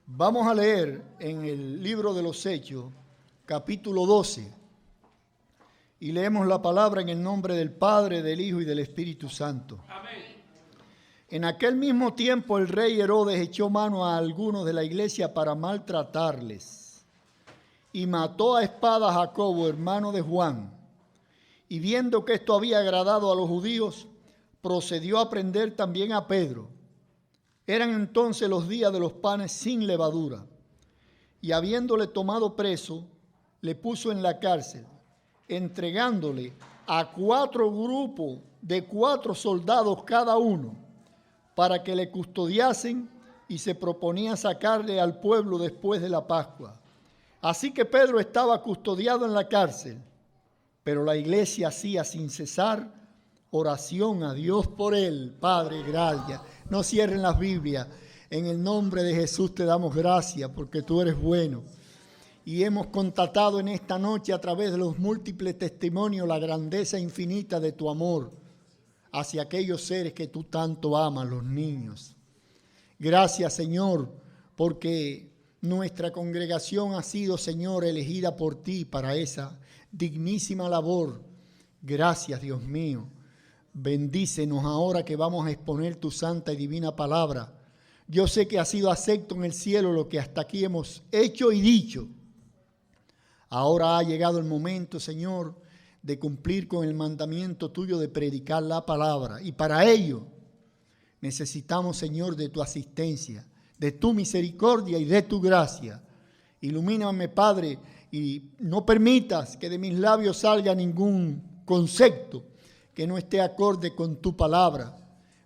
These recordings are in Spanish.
Vamos a leer en el libro de los Hechos, capítulo 12, y leemos la palabra en el nombre del Padre, del Hijo y del Espíritu Santo. Amén. En aquel mismo tiempo el rey Herodes echó mano a algunos de la iglesia para maltratarles, y mató a espada a Jacobo, hermano de Juan. Y viendo que esto había agradado a los judíos, procedió a prender también a Pedro. Eran entonces los días de los panes sin levadura, y habiéndole tomado preso, le puso en la cárcel, entregándole a 4 grupos de 4 soldados cada uno, para que le custodiasen, y se proponía sacarle al pueblo después de la Pascua. Así que Pedro estaba custodiado en la cárcel, pero la iglesia hacía sin cesar oración a Dios por él. Padre, gracias. No cierren las Biblias. En el nombre de Jesús te damos gracias porque tú eres bueno. Y hemos constatado en esta noche a través de los múltiples testimonios la grandeza infinita de tu amor hacia aquellos seres que tú tanto amas, los niños. Gracias, Señor, porque nuestra congregación ha sido, Señor, elegida por ti para esa dignísima labor. Gracias, Dios mío. Bendícenos ahora que vamos a exponer tu santa y divina palabra. Yo sé que ha sido acepto en el cielo lo que hasta aquí hemos hecho y dicho. Ahora ha llegado el momento, Señor, de cumplir con el mandamiento tuyo de predicar la palabra. Y para ello necesitamos, Señor, de tu asistencia, de tu misericordia y de tu gracia. Ilumíname, Padre, y no permitas que de mis labios salga ningún concepto que no esté acorde con tu palabra.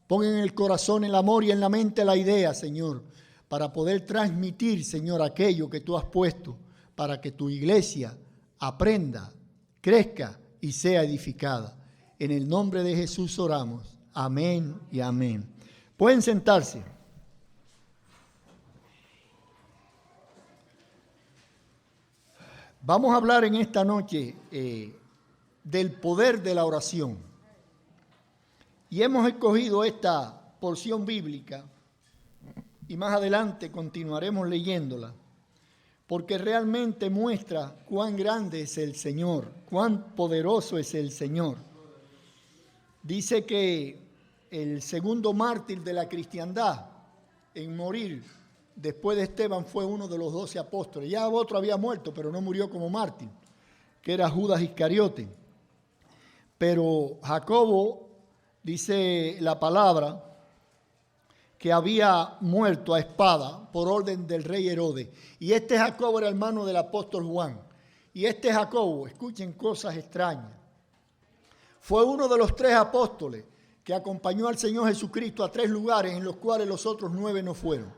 Pon en el corazón el amor y en la mente la idea, Señor, para poder transmitir, Señor, aquello que tú has puesto, para que tu iglesia aprenda, crezca y sea edificada. En el nombre de Jesús oramos. Amén y amén. Pueden sentarse. Vamos a hablar en esta noche del poder de la oración. Y hemos escogido esta porción bíblica y más adelante continuaremos leyéndola, porque realmente muestra cuán grande es el Señor, cuán poderoso es el Señor. Dice que el segundo mártir de la cristiandad en morir después de Esteban fue uno de los 12 apóstoles. Ya otro había muerto, pero no murió como mártir, que era Judas Iscariote. Pero Jacobo, dice la palabra, que había muerto a espada por orden del rey Herodes. Y este Jacobo era hermano del apóstol Juan. Y este Jacobo, escuchen cosas extrañas, fue uno de los 3 apóstoles que acompañó al Señor Jesucristo a 3 lugares en los cuales los otros 9 no fueron.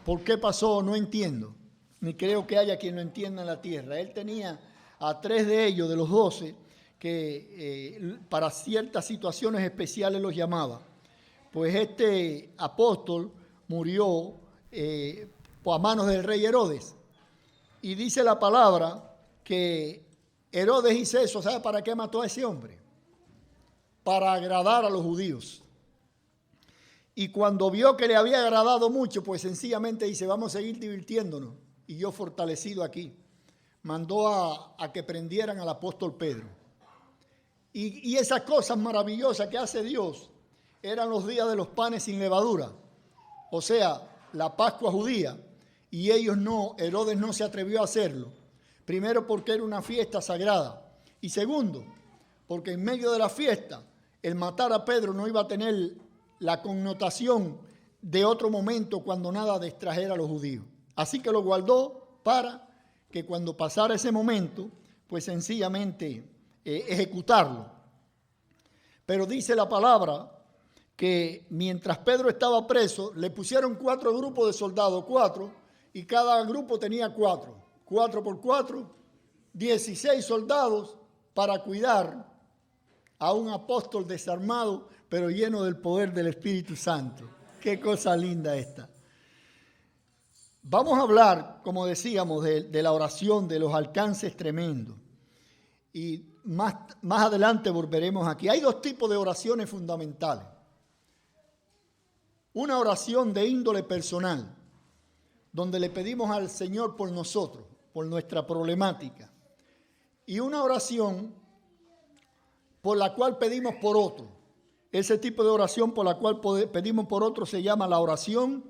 ¿Por qué pasó? No entiendo. Ni creo que haya quien lo entienda en la tierra. Él tenía a 3 de ellos, de los 12, que para ciertas situaciones especiales los llamaba. Pues este apóstol murió a manos del rey Herodes. Y dice la palabra que Herodes hizo eso. ¿Sabe para qué mató a ese hombre? Para agradar a los judíos. Y cuando vio que le había agradado mucho, pues sencillamente dice, vamos a seguir divirtiéndonos. Y yo fortalecido aquí, mandó a que prendieran al apóstol Pedro. Y esas cosas maravillosas que hace Dios eran los días de los panes sin levadura, o sea, la Pascua judía, y Herodes no se atrevió a hacerlo. Primero porque era una fiesta sagrada, y segundo, porque en medio de la fiesta, el matar a Pedro no iba a tener la connotación de otro momento cuando nada distrajera a los judíos. Así que lo guardó para que cuando pasara ese momento, pues sencillamente ejecutarlo. Pero dice la palabra que mientras Pedro estaba preso, le pusieron 4 grupos de soldados, 4, y cada grupo tenía 4. 4 por 4, 16 soldados para cuidar a un apóstol desarmado, pero lleno del poder del Espíritu Santo. Qué cosa linda esta. Vamos a hablar, como decíamos, de la oración, de los alcances tremendos. Y más adelante volveremos aquí. Hay 2 tipos de oraciones fundamentales. Una oración de índole personal, donde le pedimos al Señor por nosotros, por nuestra problemática. Y una oración por la cual pedimos por otro. Ese tipo de oración por la cual pedimos por otro se llama la oración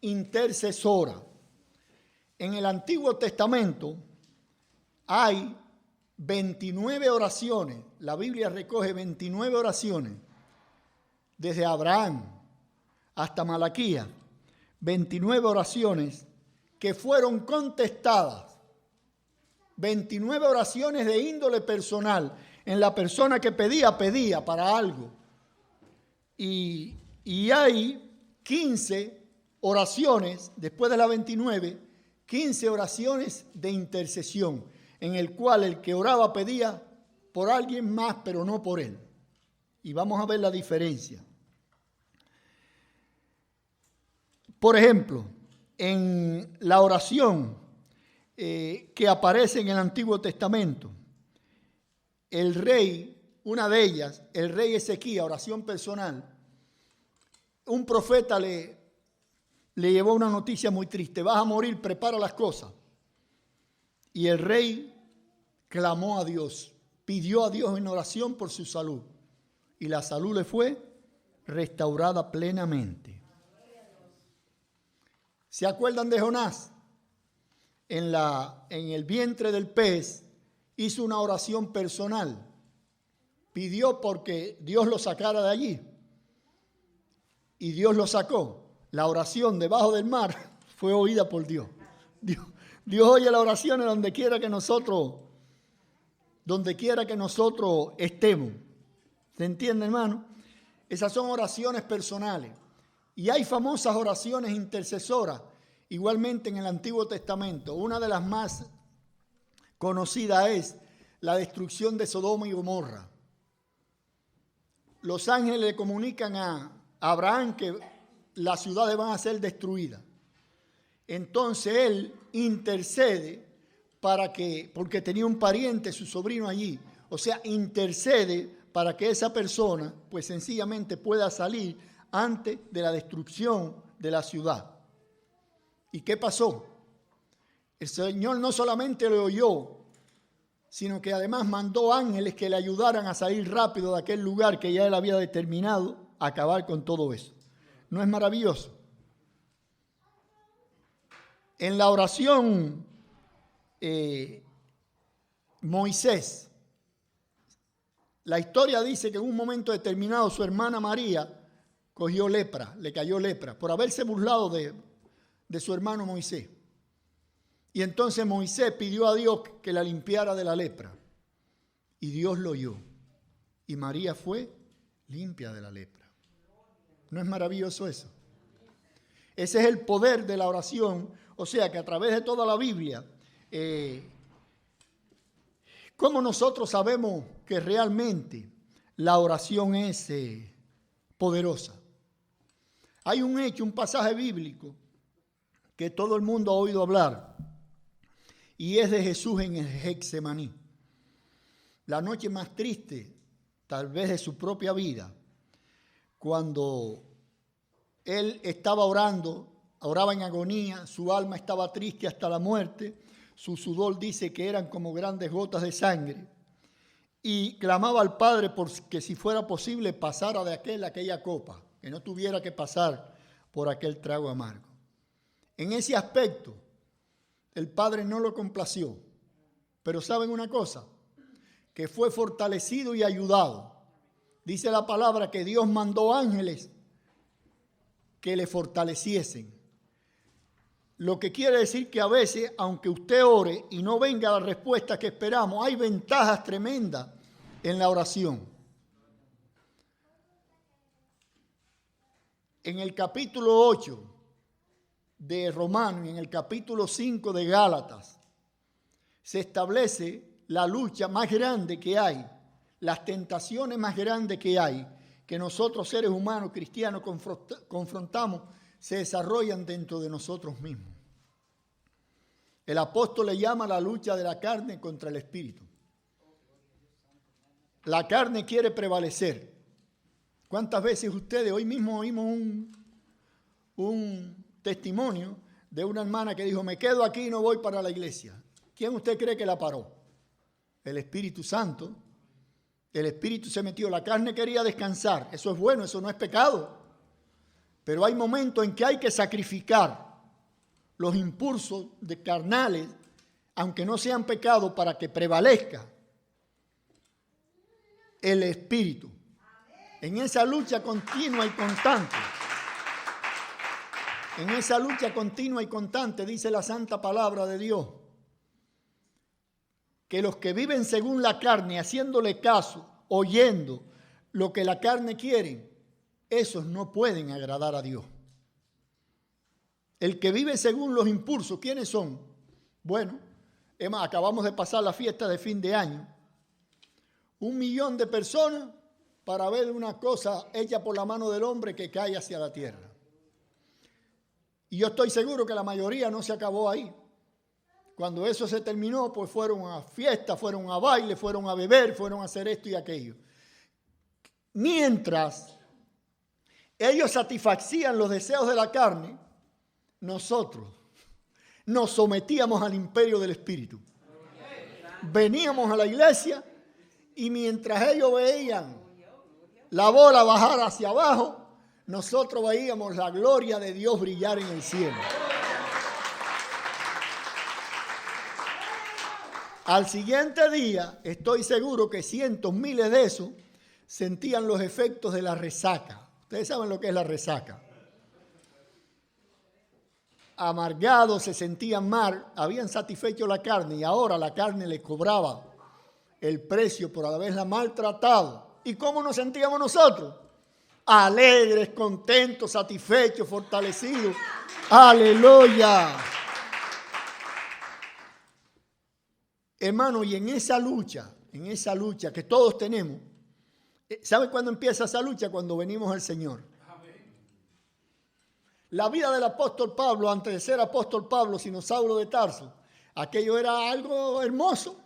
intercesora. En el Antiguo Testamento hay 29 oraciones. La Biblia recoge 29 oraciones. Desde Abraham hasta Malaquías. 29 oraciones que fueron contestadas. 29 oraciones de índole personal. En la persona que pedía para algo. Y hay 15 oraciones, después de las 29, 15 oraciones de intercesión, en el cual el que oraba pedía por alguien más, pero no por él. Y vamos a ver la diferencia. Por ejemplo, en la oración que aparece en el Antiguo Testamento, el rey, una de ellas, el rey Ezequías, oración personal, un profeta le llevó una noticia muy triste: vas a morir, prepara las cosas. Y el rey clamó a Dios, pidió a Dios en oración por su salud. Y la salud le fue restaurada plenamente. ¿Se acuerdan de Jonás? En el vientre del pez hizo una oración personal. Pidió porque Dios lo sacara de allí. Y Dios lo sacó. La oración debajo del mar fue oída por Dios. Dios oye las oraciones donde quiera que nosotros estemos. ¿Se entiende, hermano? Esas son oraciones personales. Y hay famosas oraciones intercesoras, igualmente en el Antiguo Testamento. Una de las más conocidas es la destrucción de Sodoma y Gomorra. Los ángeles le comunican a Abraham que las ciudades van a ser destruidas. Entonces él intercede porque tenía un pariente, su sobrino allí. O sea, intercede para que esa persona, pues sencillamente pueda salir antes de la destrucción de la ciudad. ¿Y qué pasó? El Señor no solamente lo oyó, sino que además mandó ángeles que le ayudaran a salir rápido de aquel lugar que ya él había determinado acabar con todo eso. ¿No es maravilloso? En la oración Moisés, la historia dice que en un momento determinado su hermana María cogió lepra, le cayó lepra, por haberse burlado de su hermano Moisés. Y entonces Moisés pidió a Dios que la limpiara de la lepra. Y Dios lo oyó. Y María fue limpia de la lepra. ¿No es maravilloso eso? Ese es el poder de la oración. O sea que a través de toda la Biblia, ¿cómo nosotros sabemos que realmente la oración es poderosa? Hay un hecho, un pasaje bíblico que todo el mundo ha oído hablar, y es de Jesús en el Getsemaní. La noche más triste, tal vez de su propia vida, cuando él estaba oraba en agonía, su alma estaba triste hasta la muerte, su sudor dice que eran como grandes gotas de sangre, y clamaba al Padre porque si fuera posible pasara de aquella copa, que no tuviera que pasar por aquel trago amargo. En ese aspecto, el Padre no lo complació, pero ¿saben una cosa? Que fue fortalecido y ayudado. Dice la palabra que Dios mandó ángeles que le fortaleciesen. Lo que quiere decir que a veces, aunque usted ore y no venga la respuesta que esperamos, hay ventajas tremendas en la oración. En el capítulo 8 de Romanos y en el capítulo 5 de Gálatas se establece la lucha más grande que hay, las tentaciones más grandes que hay, que nosotros seres humanos cristianos confrontamos, se desarrollan dentro de nosotros mismos. El apóstol le llama la lucha de la carne contra el espíritu. La carne quiere prevalecer. ¿Cuántas veces ustedes, hoy mismo oímos un testimonio de una hermana que dijo, me quedo aquí y no voy para la iglesia. ¿Quién usted cree que la paró? El Espíritu Santo. El Espíritu se metió, la carne quería descansar. Eso es bueno, eso no es pecado. Pero hay momentos en que hay que sacrificar los impulsos de carnales, aunque no sean pecados, para que prevalezca el Espíritu. En esa lucha continua y constante. En esa lucha continua y constante, dice la santa palabra de Dios, que los que viven según la carne, haciéndole caso, oyendo lo que la carne quiere, esos no pueden agradar a Dios. El que vive según los impulsos, ¿quiénes son? Bueno, acabamos de pasar la fiesta de fin de año. 1 millón de personas para ver una cosa hecha por la mano del hombre que cae hacia la tierra. Y yo estoy seguro que la mayoría no se acabó ahí. Cuando eso se terminó, pues fueron a fiestas, fueron a baile, fueron a beber, fueron a hacer esto y aquello. Mientras ellos satisfacían los deseos de la carne, nosotros nos sometíamos al imperio del Espíritu. Veníamos a la iglesia y mientras ellos veían la bola bajar hacia abajo, nosotros veíamos la gloria de Dios brillar en el cielo. Al siguiente día, estoy seguro que cientos, miles de esos sentían los efectos de la resaca. Ustedes saben lo que es la resaca. Amargados, se sentían mal, habían satisfecho la carne y ahora la carne les cobraba el precio por haberla maltratado. ¿Y cómo nos sentíamos nosotros? Alegres, contentos, satisfechos, fortalecidos. ¡Aleluya! Hermano, y en esa lucha que todos tenemos, ¿sabe cuándo empieza esa lucha? Cuando venimos al Señor. La vida del apóstol Pablo, antes de ser apóstol Pablo, sino Saulo de Tarso, aquello era algo hermoso.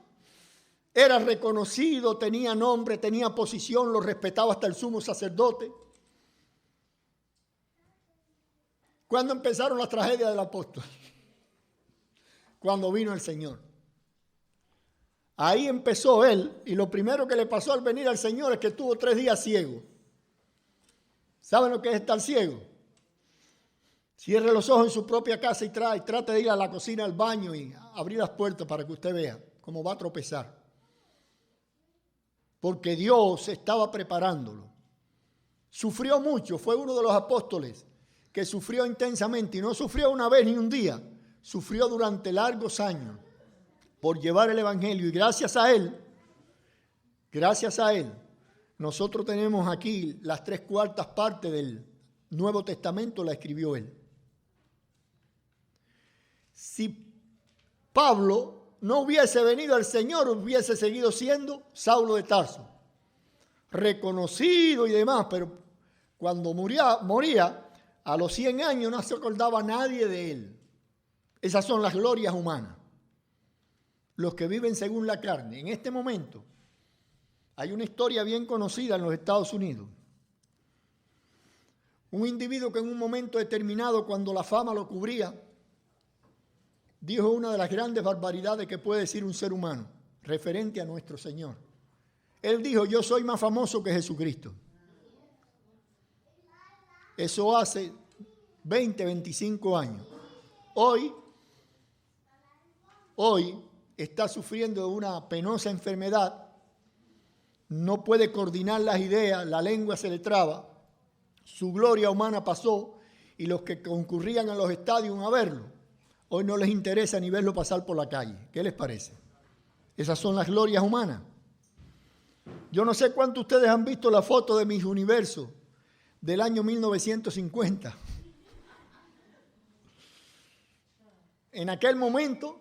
Era reconocido, tenía nombre, tenía posición, lo respetaba hasta el sumo sacerdote. ¿Cuándo empezaron las tragedias del apóstol? Cuando vino el Señor. Ahí empezó él, y lo primero que le pasó al venir al Señor es que estuvo 3 días ciego. ¿Saben lo que es estar ciego? Cierre los ojos en su propia casa y trate de ir a la cocina, al baño y abrir las puertas para que usted vea cómo va a tropezar. Porque Dios estaba preparándolo. Sufrió mucho, fue uno de los apóstoles que sufrió intensamente y no sufrió una vez ni un día, sufrió durante largos años por llevar el evangelio y gracias a él, nosotros tenemos aquí las 3/4 partes del Nuevo Testamento, la escribió él. Si Pablo no hubiese venido al Señor, hubiese seguido siendo Saulo de Tarso, reconocido y demás, pero cuando moría a los 100 años no se acordaba nadie de él. Esas son las glorias humanas. Los que viven según la carne. En este momento hay una historia bien conocida en los Estados Unidos. Un individuo que en un momento determinado, cuando la fama lo cubría, dijo una de las grandes barbaridades que puede decir un ser humano, referente a nuestro Señor. Él dijo, yo soy más famoso que Jesucristo. Eso hace 20, 25 años. Hoy está sufriendo de una penosa enfermedad, no puede coordinar las ideas, la lengua se le traba, su gloria humana pasó y los que concurrían a los estadios a verlo, hoy no les interesa ni verlo pasar por la calle. ¿Qué les parece? Esas son las glorias humanas. Yo no sé cuántos de ustedes han visto la foto de Miss Universo del año 1950. En aquel momento,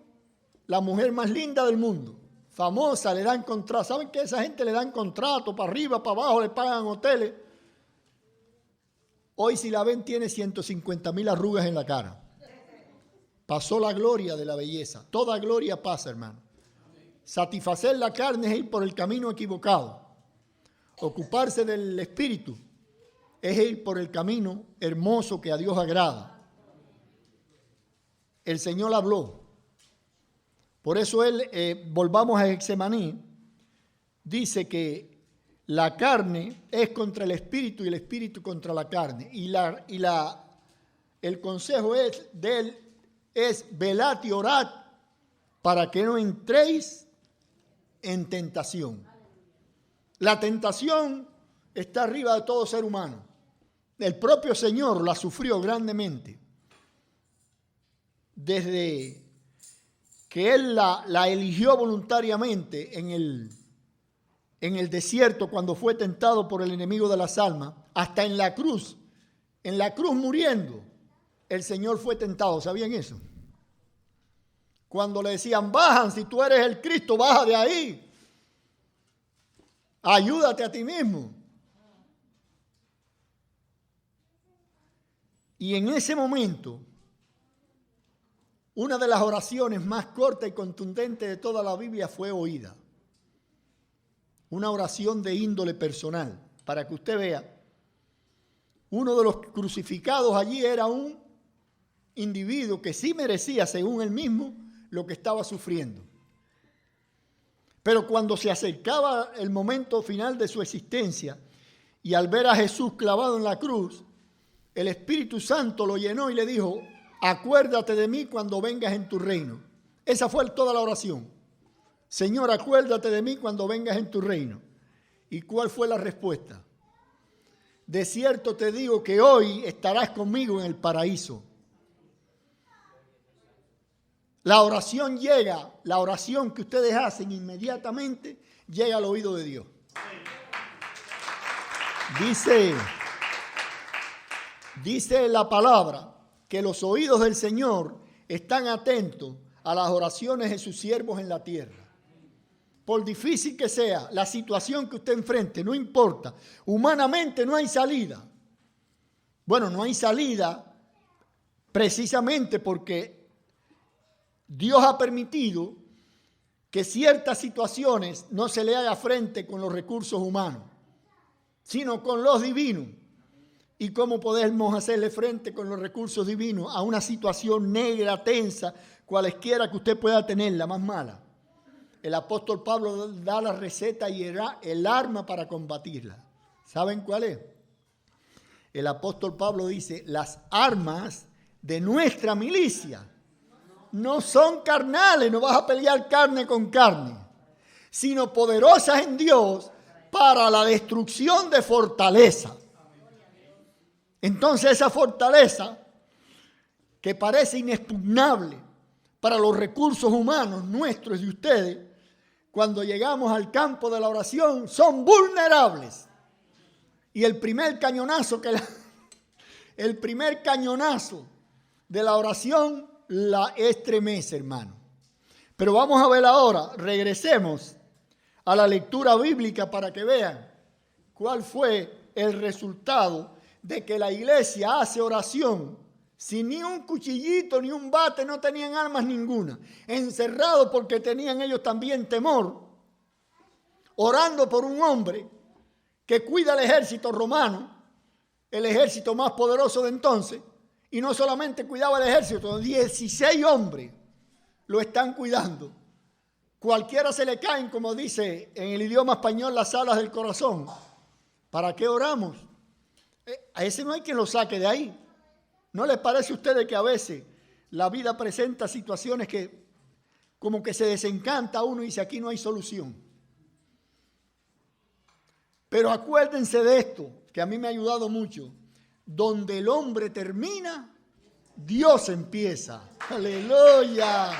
la mujer más linda del mundo, famosa, le dan contrato. ¿Saben que a esa gente le dan contrato para arriba, para abajo, le pagan hoteles? Hoy si la ven tiene 150,000 arrugas en la cara. Pasó la gloria de la belleza. Toda gloria pasa, hermano. Satisfacer la carne es ir por el camino equivocado. Ocuparse del espíritu es ir por el camino hermoso que a Dios agrada. el Señor habló. Por eso volvamos a Getsemaní, dice que la carne es contra el espíritu y el espíritu contra la carne. El consejo de él es velad y orad para que no entréis en tentación. La tentación está arriba de todo ser humano. El propio Señor la sufrió grandemente. Desde que Él la eligió voluntariamente en el desierto cuando fue tentado por el enemigo de las almas, hasta en la cruz muriendo, el Señor fue tentado. ¿Sabían eso? Cuando le decían, bajan, si tú eres el Cristo, baja de ahí. Ayúdate a ti mismo. Y en ese momento, una de las oraciones más cortas y contundentes de toda la Biblia fue oída. Una oración de índole personal, para que usted vea. Uno de los crucificados allí era un individuo que sí merecía, según él mismo, lo que estaba sufriendo. Pero cuando se acercaba el momento final de su existencia y al ver a Jesús clavado en la cruz, el Espíritu Santo lo llenó y le dijo, acuérdate de mí cuando vengas en tu reino. Esa fue toda la oración. Señor, acuérdate de mí cuando vengas en tu reino. ¿Y cuál fue la respuesta? De cierto te digo que hoy estarás conmigo en el paraíso. La oración llega, la oración que ustedes hacen inmediatamente llega al oído de Dios. Dice la palabra que los oídos del Señor están atentos a las oraciones de sus siervos en la tierra. Por difícil que sea la situación que usted enfrente, no importa. Humanamente no hay salida. Bueno, no hay salida precisamente porque Dios ha permitido que ciertas situaciones no se le haga frente con los recursos humanos, sino con los divinos. ¿Y cómo podemos hacerle frente con los recursos divinos a una situación negra, tensa, cualesquiera que usted pueda tener, la más mala? El apóstol Pablo da la receta y el arma para combatirla. ¿Saben cuál es? El apóstol Pablo dice, las armas de nuestra milicia no son carnales, no vas a pelear carne con carne, sino poderosas en Dios para la destrucción de fortalezas. Entonces esa fortaleza que parece inexpugnable para los recursos humanos nuestros y ustedes, cuando llegamos al campo de la oración, son vulnerables. Y el primer cañonazo de la oración la estremece, hermano. Pero vamos a ver ahora, regresemos a la lectura bíblica para que vean cuál fue el resultado de que la iglesia hace oración sin ni un cuchillito ni un bate, no tenían armas ninguna, encerrados porque tenían ellos también temor, orando por un hombre que cuida el ejército romano, el ejército más poderoso de entonces, y no solamente cuidaba el ejército, 16 hombres lo están cuidando. Cualquiera se le caen, como dice en el idioma español, las alas del corazón. ¿Para qué oramos? A ese no hay quien lo saque de ahí. ¿No les parece a ustedes que a veces la vida presenta situaciones que como que se desencanta uno y dice aquí no hay solución? Pero acuérdense de esto, que a mí me ha ayudado mucho. Donde el hombre termina, Dios empieza. ¡Aleluya!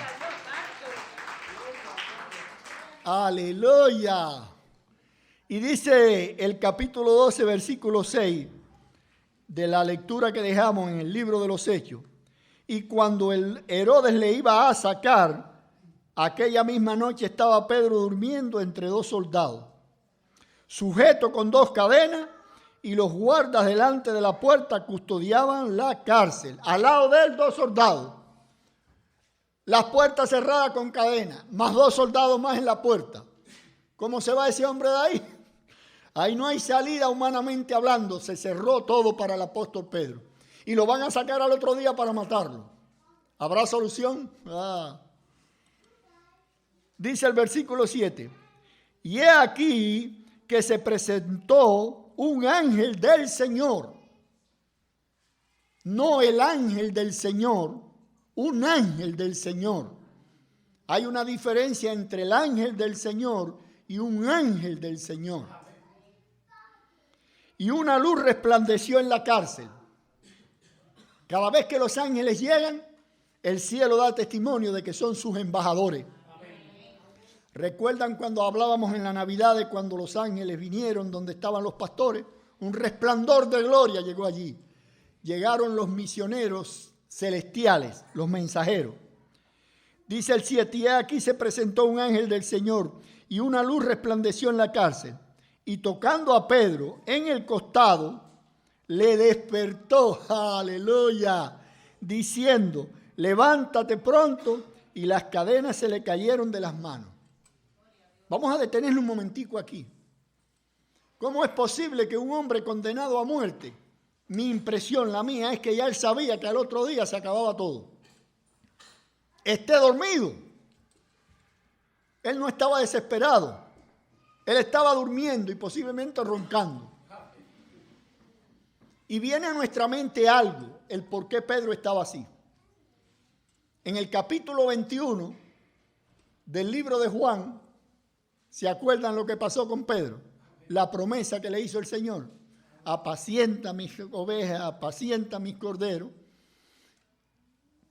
¡Aleluya! Y dice el capítulo 12, versículo 6, de la lectura que dejamos en el libro de los Hechos. Y cuando el Herodes le iba a sacar, aquella misma noche estaba Pedro durmiendo entre dos soldados, sujeto con dos cadenas, y los guardas delante de la puerta custodiaban la cárcel. Al lado de él, dos soldados. Las puertas cerradas con cadenas, más dos soldados más en la puerta. ¿Cómo se va ese hombre de ahí? Ahí no hay salida humanamente hablando. Se cerró todo para el apóstol Pedro. Y lo van a sacar al otro día para matarlo. ¿Habrá solución? Dice el versículo 7. Y he aquí que se presentó un ángel del Señor. No el ángel del Señor, un ángel del Señor. Hay una diferencia entre el ángel del Señor y un ángel del Señor. Y una luz resplandeció en la cárcel. Cada vez que los ángeles llegan, el cielo da testimonio de que son sus embajadores. ¿Recuerdan cuando hablábamos en la Navidad de cuando los ángeles vinieron donde estaban los pastores? Un resplandor de gloria llegó allí. Llegaron los misioneros celestiales, los mensajeros. Dice el 7, y aquí se presentó un ángel del Señor y una luz resplandeció en la cárcel. Y tocando a Pedro en el costado, le despertó, aleluya, diciendo, levántate pronto, y las cadenas se le cayeron de las manos. Vamos a detenernos un momentico aquí. ¿Cómo es posible que un hombre condenado a muerte, mi impresión, la mía, es que ya él sabía que al otro día se acababa todo, esté dormido? Él no estaba desesperado. Él estaba durmiendo y posiblemente roncando. Y viene a nuestra mente algo, el por qué Pedro estaba así. En el capítulo 21 del libro de Juan, ¿se acuerdan lo que pasó con Pedro? La promesa que le hizo el Señor. Apacienta mis ovejas, apacienta mis corderos.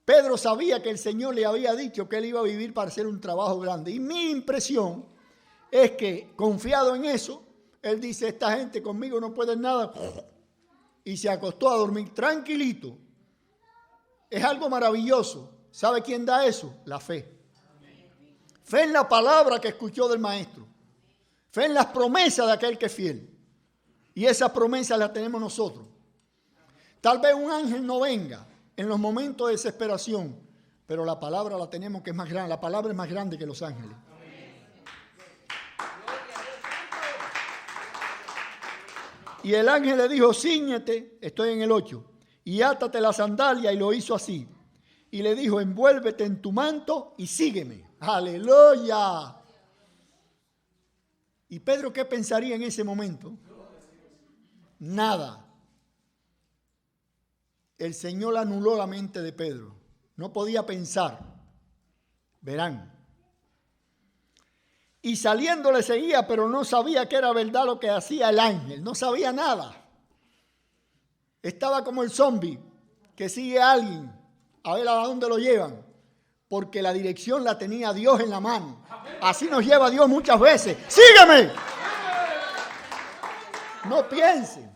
Pedro sabía que el Señor le había dicho que él iba a vivir para hacer un trabajo grande. Y mi impresión es que, confiado en eso, él dice, esta gente conmigo no puede nada. Y se acostó a dormir tranquilito. Es algo maravilloso. ¿Sabe quién da eso? La fe. Fe en la palabra que escuchó del Maestro. Fe en las promesas de aquel que es fiel. Y esas promesas las tenemos nosotros. Tal vez un ángel no venga en los momentos de desesperación, pero la palabra la tenemos que es más grande. La palabra es más grande que los ángeles. Y el ángel le dijo, cíñete, estoy en el 8, y átate la sandalia, y lo hizo así. Y le dijo, envuélvete en tu manto y sígueme. ¡Aleluya! ¿Y Pedro qué pensaría en ese momento? Nada. El Señor anuló la mente de Pedro. No podía pensar. Verán. Y saliendo le seguía, pero no sabía que era verdad lo que hacía el ángel. No sabía nada. Estaba como el zombi que sigue a alguien a ver a dónde lo llevan. Porque la dirección la tenía Dios en la mano. Así nos lleva Dios muchas veces. ¡Sígueme! No piensen.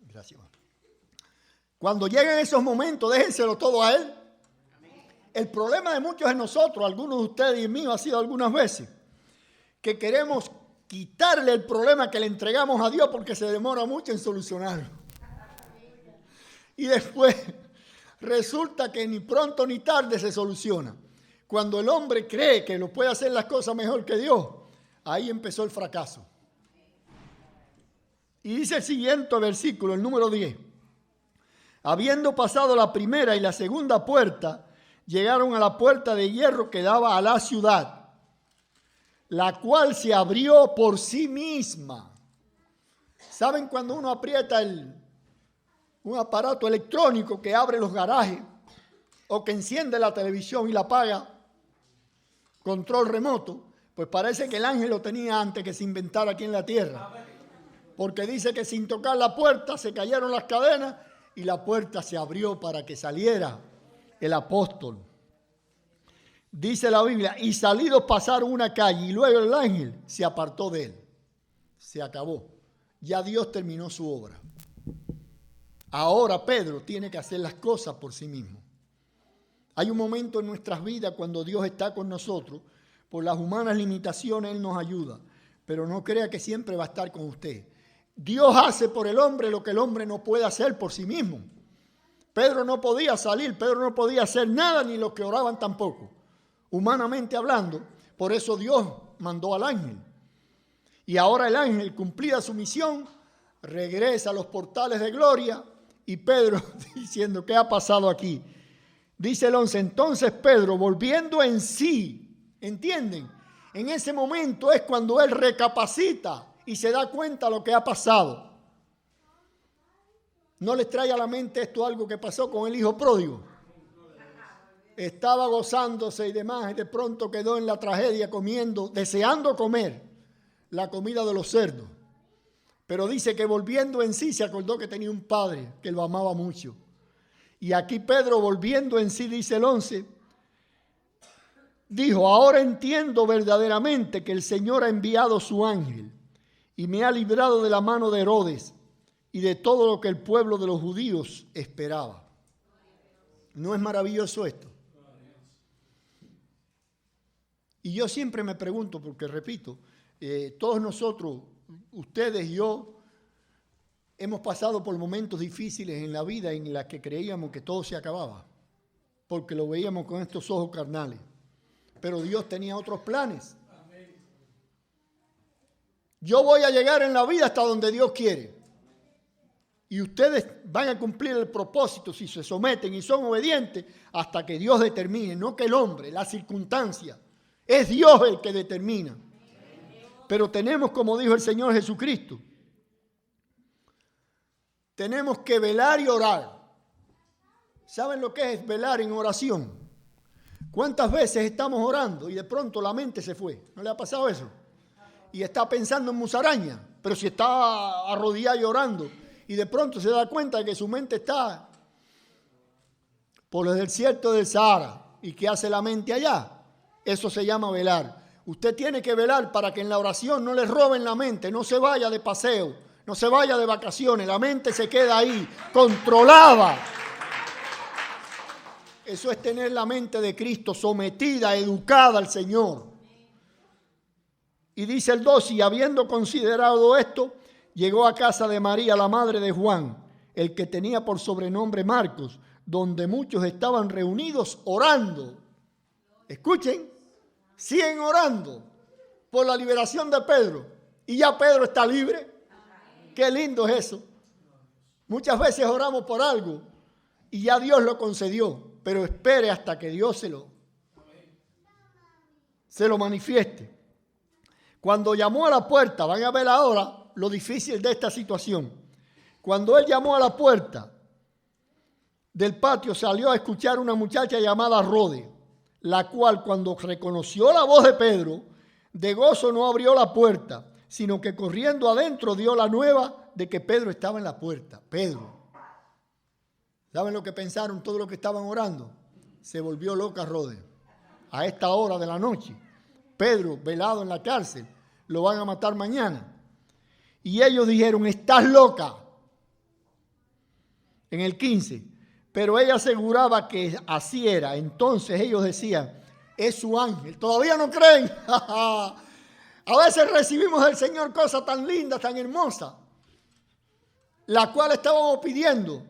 Gracias. Cuando lleguen esos momentos, déjenselo todo a Él. El problema de muchos de nosotros, algunos de ustedes y mío, ha sido algunas veces que queremos quitarle el problema que le entregamos a Dios porque se demora mucho en solucionarlo. Y después resulta que ni pronto ni tarde se soluciona. Cuando el hombre cree que lo puede hacer las cosas mejor que Dios, ahí empezó el fracaso. Y dice el siguiente versículo, el número 10. Habiendo pasado la primera y la segunda puerta, llegaron a la puerta de hierro que daba a la ciudad, la cual se abrió por sí misma. ¿Saben cuando uno aprieta un aparato electrónico que abre los garajes o que enciende la televisión y la apaga? Control remoto. Pues parece que el ángel lo tenía antes que se inventara aquí en la tierra. Porque dice que sin tocar la puerta se cayeron las cadenas y la puerta se abrió para que saliera el apóstol. Dice la Biblia, y salidos pasaron una calle y luego el ángel se apartó de él. Se acabó. Ya Dios terminó su obra. Ahora Pedro tiene que hacer las cosas por sí mismo. Hay un momento en nuestras vidas cuando Dios está con nosotros. Por las humanas limitaciones Él nos ayuda. Pero no crea que siempre va a estar con usted. Dios hace por el hombre lo que el hombre no puede hacer por sí mismo. Pedro no podía salir, Pedro no podía hacer nada, ni los que oraban tampoco. Humanamente hablando, por eso Dios mandó al ángel. Y ahora el ángel, cumplida su misión, regresa a los portales de gloria Y Pedro diciendo, ¿qué ha pasado aquí? Dice el 11, entonces Pedro, volviendo en sí, ¿entienden? En ese momento es cuando él recapacita y se da cuenta de lo que ha pasado. ¿No les trae a la mente esto algo que pasó con el hijo pródigo? Estaba gozándose y demás, y de pronto quedó en la tragedia comiendo, deseando comer la comida de los cerdos. Pero dice que volviendo en sí se acordó que tenía un padre que lo amaba mucho. Y aquí Pedro, volviendo en sí, dice el 11, dijo, ahora entiendo verdaderamente que el Señor ha enviado su ángel y me ha librado de la mano de Herodes y de todo lo que el pueblo de los judíos esperaba. ¿No es maravilloso esto? Y yo siempre me pregunto, porque repito, todos nosotros, ustedes y yo, hemos pasado por momentos difíciles en la vida en las que creíamos que todo se acababa, porque lo veíamos con estos ojos carnales. Pero Dios tenía otros planes. Yo voy a llegar en la vida hasta donde Dios quiere. Y ustedes van a cumplir el propósito si se someten y son obedientes hasta que Dios determine, no que el hombre, la circunstancia. Es Dios el que determina. Pero tenemos, como dijo el Señor Jesucristo, tenemos que velar y orar. ¿Saben lo que es velar en oración? ¿Cuántas veces estamos orando y de pronto la mente se fue? ¿No le ha pasado eso? Y está pensando en musaraña, pero si está arrodillado y orando y de pronto se da cuenta de que su mente está por el desierto del Sahara. ¿Y qué hace la mente allá? Eso se llama velar. Usted tiene que velar para que en la oración no le roben la mente, no se vaya de paseo, no se vaya de vacaciones, la mente se queda ahí, controlada. Eso es tener la mente de Cristo sometida, educada al Señor. Y dice el 12, y habiendo considerado esto, llegó a casa de María, la madre de Juan, el que tenía por sobrenombre Marcos, donde muchos estaban reunidos orando. Escuchen, siguen orando por la liberación de Pedro. Y ya Pedro está libre. Qué lindo es eso. Muchas veces oramos por algo y ya Dios lo concedió, pero espere hasta que Dios se lo manifieste. Cuando llamó a la puerta, van a ver ahora lo difícil de esta situación. Cuando él llamó a la puerta del patio, salió a escuchar una muchacha llamada Rode, la cual cuando reconoció la voz de Pedro, de gozo no abrió la puerta, sino que corriendo adentro dio la nueva de que Pedro estaba en la puerta. Pedro. ¿Saben lo que pensaron todos los que estaban orando? Se volvió loca Rode. A esta hora de la noche, Pedro, velado en la cárcel, lo van a matar mañana. Y ellos dijeron, estás loca. En el 15. Pero ella aseguraba que así era. Entonces ellos decían, es su ángel. Todavía no creen. A veces recibimos del Señor cosas tan lindas, tan hermosas, la cual estábamos pidiendo,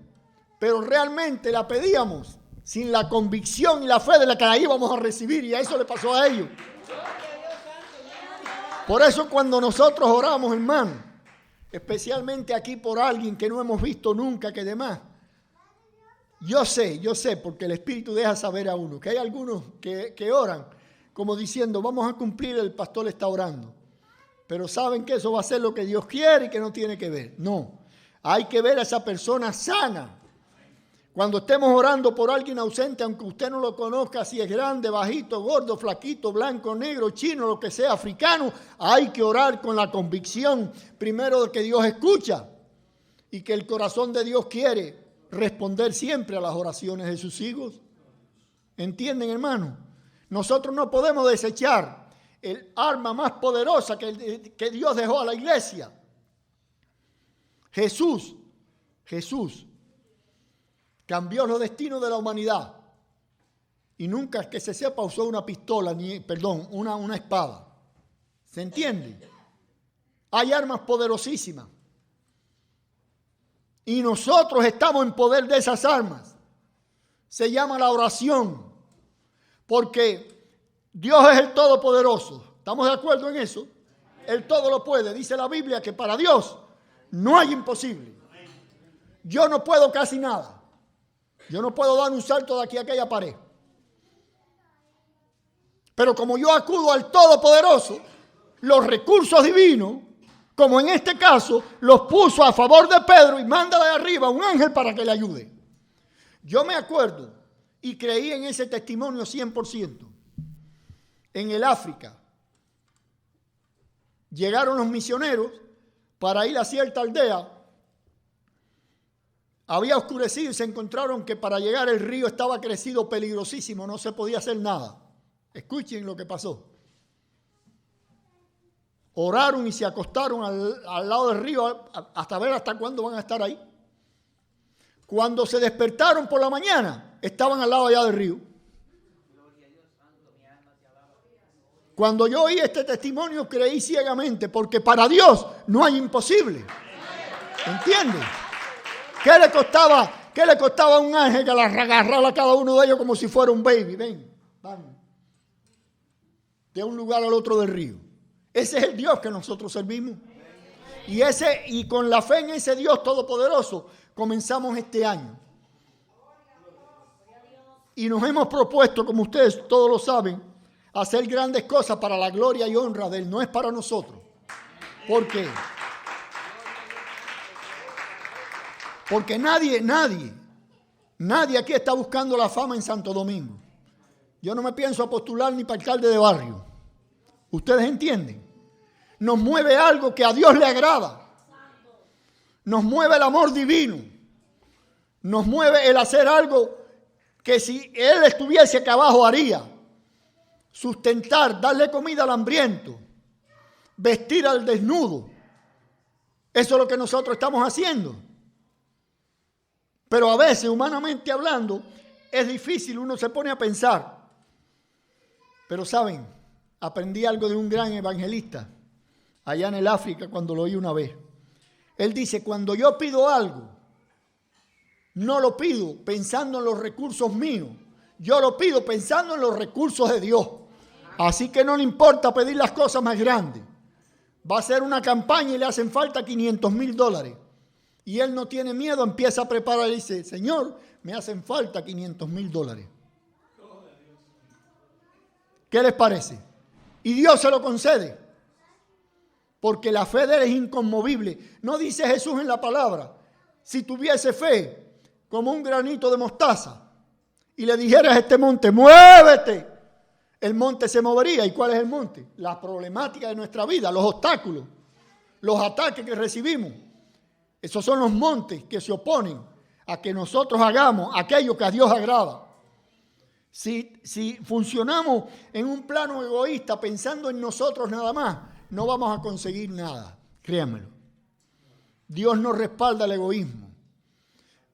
pero realmente la pedíamos sin la convicción y la fe de la que la íbamos a recibir, y a eso le pasó a ellos. Por eso cuando nosotros oramos, hermano, especialmente aquí por alguien que no hemos visto nunca, que demás, yo sé, porque el Espíritu deja saber a uno, que hay algunos que oran como diciendo, vamos a cumplir, el pastor está orando. Pero saben que eso va a ser lo que Dios quiere y que no tiene que ver. No, hay que ver a esa persona sana. Cuando estemos orando por alguien ausente, aunque usted no lo conozca, si es grande, bajito, gordo, flaquito, blanco, negro, chino, lo que sea, africano, hay que orar con la convicción, primero, de que Dios escucha y que el corazón de Dios quiere responder siempre a las oraciones de sus hijos. ¿Entienden, hermano? Nosotros no podemos desechar el arma más poderosa que Dios dejó a la iglesia. Jesús cambió los destinos de la humanidad y nunca que se sepa usó una pistola, una espada. ¿Se entiende? Hay armas poderosísimas y nosotros estamos en poder de esas armas. Se llama la oración, porque Dios es el Todopoderoso. ¿Estamos de acuerdo en eso? Él todo lo puede. Dice la Biblia que para Dios no hay imposible. yo no puedo casi nada. Yo no puedo dar un salto de aquí a aquella pared. Pero como yo acudo al Todopoderoso, los recursos divinos, como en este caso, los puso a favor de Pedro y manda de arriba un ángel para que le ayude. Yo me acuerdo y creí en ese testimonio 100%. En el África llegaron los misioneros para ir a cierta aldea. Había oscurecido y se encontraron que para llegar el río estaba crecido, peligrosísimo, no se podía hacer nada. Escuchen lo que pasó. Oraron y se acostaron al lado del río hasta ver hasta cuándo van a estar ahí. Cuando se despertaron por la mañana, estaban al lado allá del río. Cuando yo oí este testimonio, creí ciegamente, porque para Dios no hay imposible. ¿Entiendes? ¿Qué le costaba a un ángel que la agarrara a cada uno de ellos como si fuera un baby? Ven, vamos. De un lugar al otro del río. Ese es el Dios que nosotros servimos. Y con la fe en ese Dios todopoderoso comenzamos este año. Y nos hemos propuesto, como ustedes todos lo saben, hacer grandes cosas para la gloria y honra de Él. No es para nosotros. ¿Por qué? Porque nadie aquí está buscando la fama en Santo Domingo. Yo no me pienso postular ni para alcalde de barrio. ¿Ustedes entienden? Nos mueve algo que a Dios le agrada. Nos mueve el amor divino. Nos mueve el hacer algo que si Él estuviese acá abajo haría. Sustentar, darle comida al hambriento, vestir al desnudo. Eso es lo que nosotros estamos haciendo. Pero a veces, humanamente hablando, es difícil, uno se pone a pensar. Pero saben, aprendí algo de un gran evangelista allá en el África cuando lo oí una vez. Él dice, cuando yo pido algo, no lo pido pensando en los recursos míos, yo lo pido pensando en los recursos de Dios. Así que no le importa pedir las cosas más grandes. Va a hacer una campaña y le hacen falta $500,000. Y él no tiene miedo, empieza a preparar y dice, Señor, me hacen falta $500,000. ¿Qué les parece? Y Dios se lo concede. Porque la fe de él es inconmovible. No dice Jesús en la palabra, si tuviese fe como un granito de mostaza y le dijeras a este monte, muévete, el monte se movería. ¿Y cuál es el monte? La problemática de nuestra vida, los obstáculos, los ataques que recibimos. Esos son los montes que se oponen a que nosotros hagamos aquello que a Dios agrada. Si funcionamos en un plano egoísta pensando en nosotros nada más, no vamos a conseguir nada, créanmelo. Dios no respalda el egoísmo,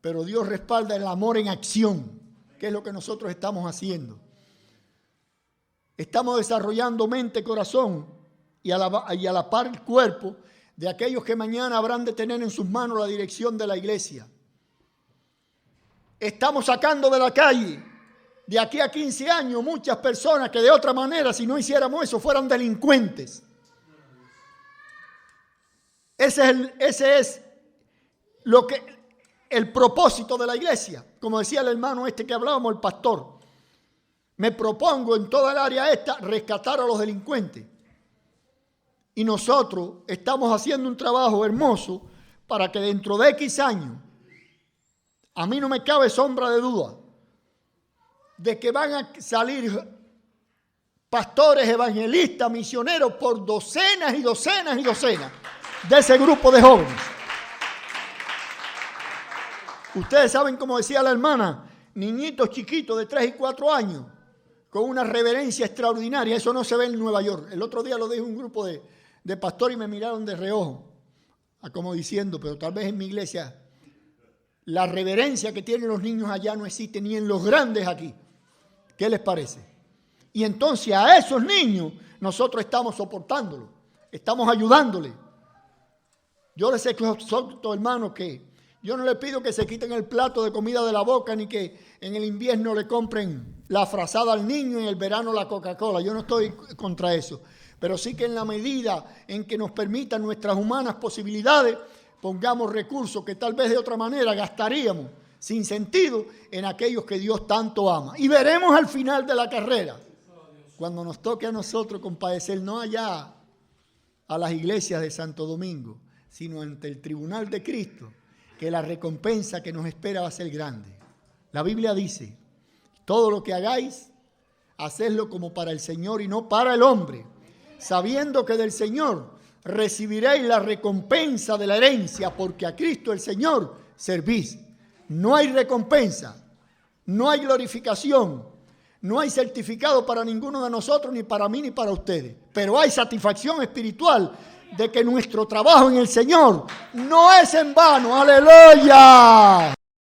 pero Dios respalda el amor en acción, que es lo que nosotros estamos haciendo. Estamos desarrollando mente, corazón y a la par el cuerpo de aquellos que mañana habrán de tener en sus manos la dirección de la iglesia. Estamos sacando de la calle, de aquí a 15 años, muchas personas que de otra manera, si no hiciéramos eso, fueran delincuentes. Ese es el propósito de la iglesia. Como decía el hermano este que hablábamos, el pastor. Me propongo en toda el área esta rescatar a los delincuentes. Y nosotros estamos haciendo un trabajo hermoso para que dentro de X años, a mí no me cabe sombra de duda, de que van a salir pastores, evangelistas, misioneros por docenas y docenas y docenas de ese grupo de jóvenes. Ustedes saben, como decía la hermana, niñitos chiquitos de 3 y 4 años con una reverencia extraordinaria. Eso no se ve en Nueva York. El otro día lo dijo un grupo de pastores y me miraron de reojo, como diciendo, pero tal vez en mi iglesia la reverencia que tienen los niños allá no existe ni en los grandes aquí. ¿Qué les parece? Y entonces a esos niños nosotros estamos soportándolos, estamos ayudándoles. Yo les exhorto, hermano, que yo no les pido que se quiten el plato de comida de la boca, ni que en el invierno le compren la frazada al niño y en el verano la Coca-Cola. Yo no estoy contra eso. Pero sí que en la medida en que nos permitan nuestras humanas posibilidades, pongamos recursos que tal vez de otra manera gastaríamos sin sentido en aquellos que Dios tanto ama. Y veremos al final de la carrera, cuando nos toque a nosotros compadecer, no allá a las iglesias de Santo Domingo, sino ante el tribunal de Cristo, que la recompensa que nos espera va a ser grande. La Biblia dice, todo lo que hagáis, hacedlo como para el Señor y no para el hombre, sabiendo que del Señor recibiréis la recompensa de la herencia, porque a Cristo el Señor servís. No hay recompensa, no hay glorificación, no hay certificado para ninguno de nosotros, ni para mí, ni para ustedes. Pero hay satisfacción espiritual de que nuestro trabajo en el Señor no es en vano. ¡Aleluya!